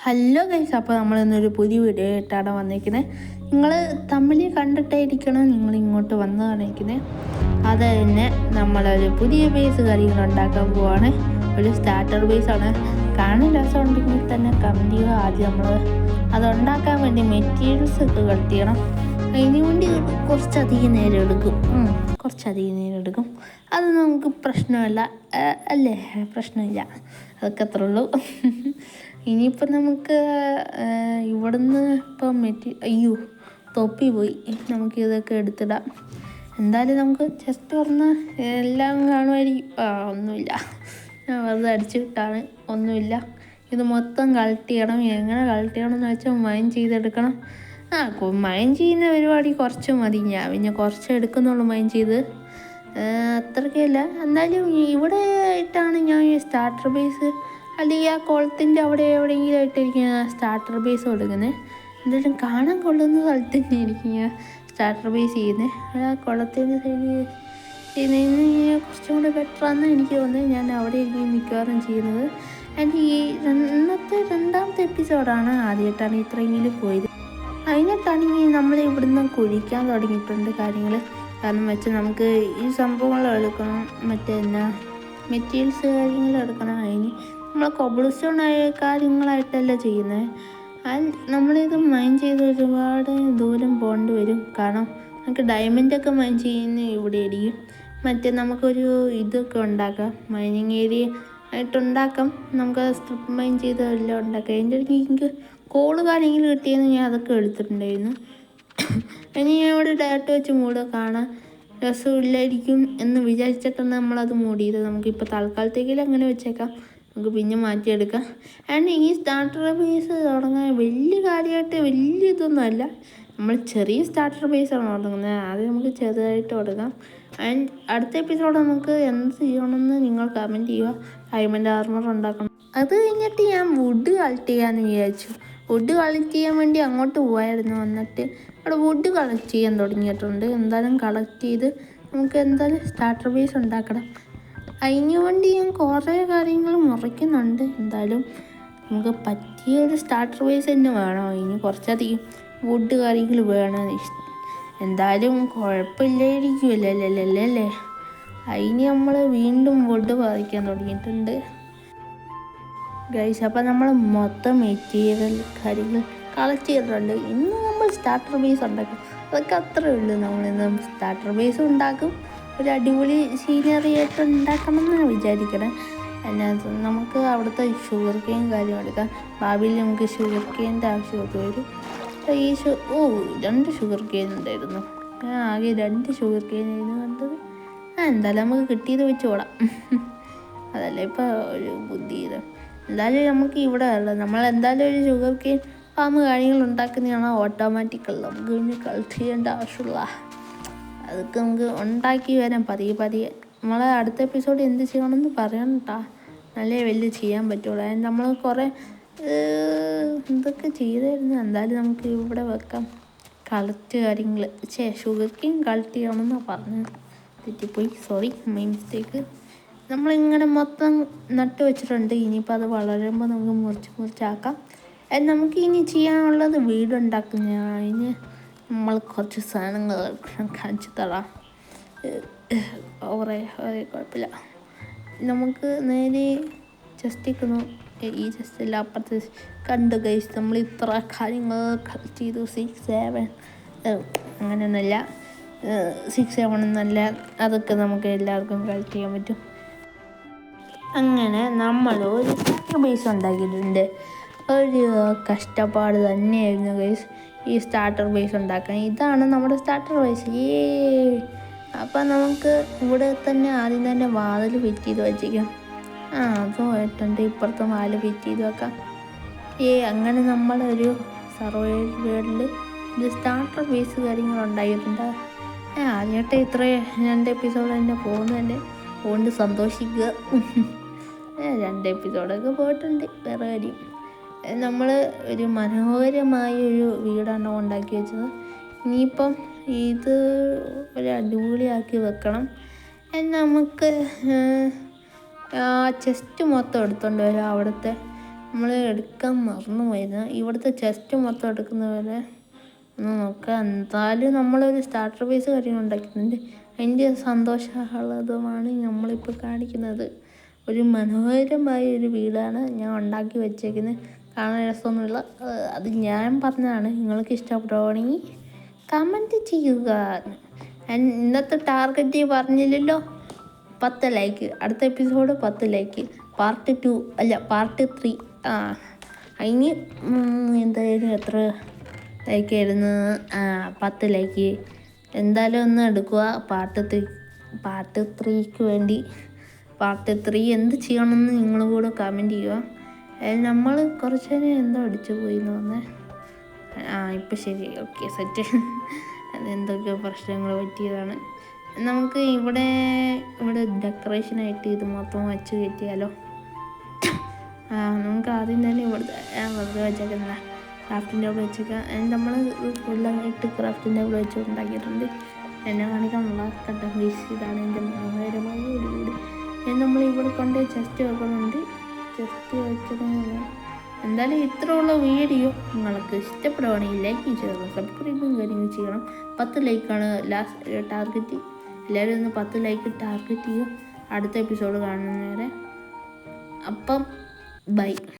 Hello guys, അപ്പോൾ നമ്മളിന്നൊരു പുതിയ video ആയിട്ടാണ് വന്നിരിക്കുന്നത്. നിങ്ങൾ തമ്മിൽ കണ്ടിട്ടായിരിക്കണം നിങ്ങൾ ഇങ്ങോട്ട് വന്ന് കാണിക്കുന്നത്. അത് തന്നെ നമ്മളൊരു പുതിയ ബേസ് കാര്യങ്ങൾ ഉണ്ടാക്കാൻ പോവാണ്. ഒരു സ്റ്റാർട്ടർ ബേസാണ്. കാണാൻ രസമുണ്ടെങ്കിൽ തന്നെ കമൻറ്റ് ചെയ്യുക. ആദ്യം നമ്മൾ അതുണ്ടാക്കാൻ വേണ്ടി മെറ്റീരിയൽസ് ഒക്കെ കളക്ട് ചെയ്യണം. അതിന് വേണ്ടി കുറച്ചധികം നേരം എടുക്കും. അത് നമുക്ക് പ്രശ്നമല്ല അല്ലേ? പ്രശ്നമില്ല, അതൊക്കെ അത്രേ ഉള്ളൂ. ഇനിയിപ്പം നമുക്ക് ഇവിടുന്ന് ഇപ്പം തൊപ്പി പോയി, നമുക്കിതൊക്കെ എടുത്തിടാം. എന്തായാലും നമുക്ക് ജസ്റ്റ് പറഞ്ഞ് എല്ലാം കാണുമായിരിക്കും. ഒന്നുമില്ല, ഞാൻ വെറുതെ അടിച്ചിട്ടാണ്. ഒന്നുമില്ല. ഇത് മൊത്തം കളക്ട് ചെയ്യണം. എങ്ങനെ കളക്ട് ചെയ്യണമെന്ന് വെച്ചാൽ മൈൻ ചെയ്തെടുക്കണം. മൈൻ ചെയ്യുന്ന പരിപാടി കുറച്ച് മതി. ഞാൻ പിന്നെ കുറച്ച് എടുക്കുന്നുള്ളൂ മൈൻ ചെയ്ത്, അത്രയ്ക്കല്ല. എന്തായാലും ഇവിടെ ആയിട്ടാണ് ഞാൻ ഈ സ്റ്റാർട്ടർ ബേസ്, അല്ലെങ്കിൽ ആ കുളത്തിൻ്റെ അവിടെ എവിടെയെങ്കിലും ആയിട്ടായിരിക്കും സ്റ്റാർട്ടർ ബേസ് കൊടുക്കുന്നത്. എന്തായാലും കാണാൻ കൊള്ളുന്ന സ്ഥലത്ത് തന്നെയായിരിക്കും ഞാൻ സ്റ്റാർട്ടർ ബേസ് ചെയ്യുന്നത്. ആ കുളത്തിൻ്റെ സൈഡിൽ ചെയ്യുന്നതിന് കുറച്ചും കൂടെ ബെറ്ററാണെന്ന് എനിക്ക് തോന്നുന്നത്. ഞാൻ അവിടെ ആയിരിക്കും മിക്കവാറും ചെയ്യുന്നത്. ആൻഡ് ഈ ഇന്നത്തെ രണ്ടാമത്തെ എപ്പിസോഡാണ്. ആദ്യമായിട്ടാണ് ഇത്രയെങ്കിലും പോയത്. അതിനകത്താണെങ്കിൽ നമ്മൾ ഇവിടുന്ന് കുഴിക്കാൻ തുടങ്ങിയിട്ടുണ്ട് കാര്യങ്ങൾ. കാരണം വെച്ചാൽ നമുക്ക് ഈ സംഭവങ്ങൾ എടുക്കണം, മെറ്റീരിയൽസ് കാര്യങ്ങൾ എടുക്കണം. അതിന് നമ്മൾ കോബിൾ സ്റ്റോൺ കാര്യങ്ങളായിട്ടല്ല ചെയ്യുന്നത്. നമ്മളിത് മൈൻ ചെയ്ത് ഒരുപാട് ദൂരം പോകേണ്ടി വരും. കാരണം നമുക്ക് ഡയമണ്ടൊക്കെ മൈൻ ചെയ്യുന്ന ഇവിടെ ആയിരിക്കും. നമുക്കൊരു ഇതൊക്കെ ഉണ്ടാക്കാം, മൈനിങ് ഏരിയ ആയിട്ടുണ്ടാക്കാം. നമുക്ക് സ്ട്രിപ്പ് മൈൻ ചെയ്ത് എല്ലാം ഉണ്ടാക്കാം. അതിൻ്റെ ഇടയ്ക്ക് എനിക്ക് കോള് കാര്യങ്ങൾ കിട്ടിയെന്ന് ഞാൻ അതൊക്കെ എടുത്തിട്ടുണ്ടായിരുന്നു. ഇനി ഞാൻ ഇവിടെ ഡയറക്റ്റ് വെച്ച് മൂടുക. കാണാൻ രസമില്ലായിരിക്കും എന്ന് വിചാരിച്ചിട്ടാണ് നമ്മളത് മൂടിയത്. നമുക്കിപ്പോൾ തൽക്കാലത്തേക്കിൽ അങ്ങനെ വെച്ചേക്കാം, നമുക്ക് പിന്നെ മാറ്റിയെടുക്കാം. ആൻഡ് ഈ സ്റ്റാർട്ടർ ബേസ് തുടങ്ങാൻ വലിയ കാര്യമായിട്ട് വലിയ ഇതൊന്നും അല്ല. നമ്മൾ ചെറിയ സ്റ്റാർട്ടർ ബേസാണ് തുടങ്ങുന്നത്. ആദ്യം നമുക്ക് ചെറുതായിട്ട് തുടങ്ങാം. ആൻഡ് അടുത്ത എപ്പിസോഡ് നമുക്ക് എന്ത് ചെയ്യണമെന്ന് നിങ്ങൾ കമൻറ്റ് ചെയ്യുക. ഡയമണ്ട് ആർമർ ഉണ്ടാക്കണം. അത് കഴിഞ്ഞിട്ട് ഞാൻ വുഡ് കളക്ട് ചെയ്യാമെന്ന് വിചാരിച്ചു. വുഡ് കളക്ട് ചെയ്യാൻ വേണ്ടി അങ്ങോട്ട് പോയായിരുന്നു. വന്നിട്ട് അവിടെ വുഡ് കളക്ട് ചെയ്യാൻ തുടങ്ങിയിട്ടുണ്ട്. എന്തായാലും കളക്ട് ചെയ്ത് നമുക്ക് എന്തായാലും സ്റ്റാർട്ടർ ബേസ് ഉണ്ടാക്കണം. അതിന് വേണ്ടി ഞാൻ കുറേ കാര്യങ്ങൾ മുറിക്കുന്നുണ്ട്. എന്തായാലും നമുക്ക് പറ്റിയൊരു സ്റ്റാർട്ടർ ബേസ് തന്നെ വേണം. അതിന് കുറച്ചധികം വുഡ് കാര്യങ്ങൾ വേണം. എന്തായാലും കുഴപ്പമില്ലായിരിക്കുമല്ലേ? അതിന് നമ്മൾ വീണ്ടും വുഡ് പറിക്കാൻ തുടങ്ങിയിട്ടുണ്ട് ഗൈസ്. അപ്പം നമ്മൾ മൊത്തം മെറ്റീരിയൽ കാര്യങ്ങൾ കളക്ട് ചെയ്തിട്ടുണ്ട്. ഇന്ന് നമ്മൾ സ്റ്റാർട്ടർ ബേസ് ഉണ്ടാക്കും. അതൊക്കെ അത്രേ ഉള്ളൂ. നമ്മളിന്ന് സ്റ്റാർട്ടർ ബേസ് ഉണ്ടാക്കും. ഒരു അടിപൊളി സീനറി ആയിട്ട് ഉണ്ടാക്കണം എന്നാണ് വിചാരിക്കണേ. അതിനകത്ത് നമുക്ക് അവിടുത്തെ ഷുഗർ കെയിൻ കാര്യം എടുക്കാം. ഭാവിയിൽ നമുക്ക് ഷുഗർ കെയിൻ്റെ ആവശ്യമൊക്കെ വരും. ഈ 2 ഷുഗർ കെയിൻ ഉണ്ടായിരുന്നു. ഞാൻ ആകെ 2 ഷുഗർ കെയിനായിരുന്നു കണ്ടത്. എന്തായാലും നമുക്ക് കിട്ടിയത് വെച്ച് ഓടാം. അതല്ല ഇപ്പോൾ ഒരു ബുദ്ധി. എന്തായാലും നമുക്ക് ഇവിടെ ഉള്ളത് നമ്മളെന്തായാലും ഒരു ഷുഗർ കെയിൻ ഫാം കാര്യങ്ങൾ ഉണ്ടാക്കുന്നതാണ് ഓട്ടോമാറ്റിക്കൽ. നമുക്ക് പിന്നെ കളക്ട് ചെയ്യേണ്ട ആവശ്യമുള്ള അതൊക്കെ നമുക്ക് ഉണ്ടാക്കി വരാം പതിയെ. നമ്മളെ അടുത്ത എപ്പിസോഡ് എന്ത് ചെയ്യണമെന്ന് പറയണം കേട്ടോ. നല്ല വലിയ ചെയ്യാൻ പറ്റുള്ളൂ. അതിന് നമ്മൾ കുറേ ഇതൊക്കെ ചെയ്തായിരുന്നു. എന്തായാലും നമുക്ക് ഇവിടെ വെക്കാം. കളക്ട് കാര്യങ്ങൾ ഷുഗർ കെയിൻ കളക്ട് ചെയ്യണമെന്നാണ് പറഞ്ഞത്. തെറ്റിപ്പോയി, സോറി, മൈ മിസ്റ്റേക്ക്. നമ്മളിങ്ങനെ മൊത്തം നട്ട് വെച്ചിട്ടുണ്ട്. ഇനിയിപ്പോൾ അത് വളരുമ്പോൾ നമുക്ക് മുറിച്ചാക്കാം. നമുക്ക് ഇനി ചെയ്യാനുള്ളത് വീടുണ്ടാക്കുന്ന. അതിന് നമ്മൾ കുറച്ച് സാധനങ്ങൾ കാണിച്ചു തരാം. കുഴപ്പമില്ല. നമുക്ക് നേരെ ജസ്റ്റിക്കുന്നു. ഈ ജസ്റ്റെല്ലാം അപ്പുറത്ത് കണ്ടു ഗൈസ്. നമ്മൾ ഇത്ര കാര്യങ്ങൾ കളക്ട് ചെയ്തു. 6, 7 അങ്ങനെയൊന്നുമല്ല, 6, 7 എന്നല്ല. അതൊക്കെ നമുക്ക് എല്ലാവർക്കും കളക്ട് ചെയ്യാൻ പറ്റും. അങ്ങനെ നമ്മൾ ഒരു സ്റ്റാർട്ടർ ബേസ് ഉണ്ടാക്കിയിട്ടുണ്ട്. ഒരു കഷ്ടപ്പാട് തന്നെയായിരുന്നു ഗൈസ് ഈ സ്റ്റാർട്ടർ ബേസ് ഉണ്ടാക്കാൻ. ഇതാണ് നമ്മുടെ സ്റ്റാർട്ടർ ബേസ്. അപ്പം നമുക്ക് ഇവിടെ തന്നെ ആദ്യം തന്നെ വാതിൽ ഫിറ്റ് ചെയ്ത് വെച്ചേക്കാം. അതും ആയിട്ടുണ്ട്. ഇപ്പുറത്തെ വാതിൽ ഫിറ്റ് ചെയ്ത് വെക്കാം. അങ്ങനെ നമ്മളൊരു സർവൈവൽ വേൾഡിൽ ഒരു സ്റ്റാർട്ടർ ബേസ് കാര്യങ്ങൾ ഉണ്ടായിട്ടുണ്ട്. ആദ്യമായിട്ട് ഇത്ര 2 എപ്പിസോഡ് തന്നെ പോകുന്നതന്നെ അതുകൊണ്ട് സന്തോഷിക്കുക. 2 എപ്പിസോഡൊക്കെ പോയിട്ടുണ്ട്. വേറെ കാര്യം, നമ്മൾ ഒരു മനോഹരമായൊരു വീടാണ് ഉണ്ടാക്കി വെച്ചത്. ഇനിയിപ്പം ഇത് ഒരു അടിപൊളിയാക്കി വെക്കണം. നമുക്ക് ചെസ്റ്റ് മൊത്തം എടുത്തുകൊണ്ട് വരാം. അവിടുത്തെ നമ്മൾ എടുക്കാൻ മറന്നു പോയത്. ഇവിടുത്തെ ചെസ്റ്റ് മൊത്തം എടുക്കുന്ന പോലെ ഒന്ന് നോക്കാം. എന്തായാലും നമ്മളൊരു സ്റ്റാർട്ടർ ബേസ് കാര്യം ഉണ്ടാക്കുന്നുണ്ട്. അതിൻ്റെ സന്തോഷാഹ്ലാദമാണ് നമ്മളിപ്പോൾ കാണിക്കുന്നത്. ഒരു മനോഹരമായ ഒരു വീടാണ് ഞാൻ ഉണ്ടാക്കി വെച്ചേക്കുന്നത്. കാണാൻ രസമൊന്നുമില്ല, അത് ഞാൻ പറഞ്ഞതാണ്. നിങ്ങൾക്ക് ഇഷ്ടപ്പെടുവാണെങ്കിൽ കമൻറ്റ് ചെയ്യുക. ഇന്നത്തെ ടാർഗറ്റ് പറഞ്ഞില്ലല്ലോ, 10 ലൈക്ക്. അടുത്ത എപ്പിസോഡ് 10 ലൈക്ക്. പാർട്ട് 2 അല്ല പാർട്ട് 3. അതിന് എന്തായാലും എത്ര ലൈക്ക് ആയിരുന്നു? 10 ലൈക്ക്. എന്തായാലും ഒന്ന് എടുക്കുക പാർട്ട് 3ക്ക് വേണ്ടി. പാർട്ട് 3 എന്ത് ചെയ്യണമെന്ന് നിങ്ങളും കൂടെ കമൻറ്റ് ചെയ്യുക. നമ്മൾ കുറച്ച് നേരം എന്തോ അടിച്ചു പോയി എന്ന് പറഞ്ഞേ. ഇപ്പം ശരി, ഓക്കെ, സെറ്റ്. അതെന്തൊക്കെയോ പ്രശ്നങ്ങൾ പറ്റിയതാണ്. നമുക്ക് ഇവിടെ ഡെക്കറേഷനായിട്ട് ഇത് മൊത്തം വെച്ച് കയറ്റിയാലോ? നമുക്ക് ആദ്യം തന്നെ ഇവിടുത്തെ വെറുതെ വെച്ചേക്കുന്നില്ല, ക്രാഫ്റ്റിംഗ് ടേബിൾ വെച്ചേക്കാം. നമ്മൾ ഫുള്ളായിട്ട് ക്രാഫ്റ്റിംഗ് ടേബിൾ വെച്ച് ഉണ്ടാക്കിയിട്ടുണ്ട്. എന്നെ കാണിക്കാനുള്ള കട്ട ഫീസ്. ഇതാണ് എൻ്റെ മനോഹരമായ ഒരു വീട്. നമ്മൾ ഇവിടെ കൊണ്ട് ചെസ്റ്റ് വെക്കുന്നുണ്ട്. ചെസ്റ്റ് വെക്കുന്നത് എന്തായാലും ഇത്രയുള്ള വീഡിയോ നിങ്ങൾക്ക് ഇഷ്ടപ്പെടുവാണെങ്കിൽ ലൈക്ക് ചെയ്യണം, സബ്സ്ക്രൈബും കാര്യങ്ങൾ ചെയ്യണം. 10 ലൈക്കാണ് ലാസ്റ്റ് ടാർഗറ്റ്. എല്ലാവരും ഒന്ന് 10 ലൈക്ക് ടാർഗറ്റ് ചെയ്യുക അടുത്ത എപ്പിസോഡ് കാണുന്നവരെ. അപ്പം ബൈ.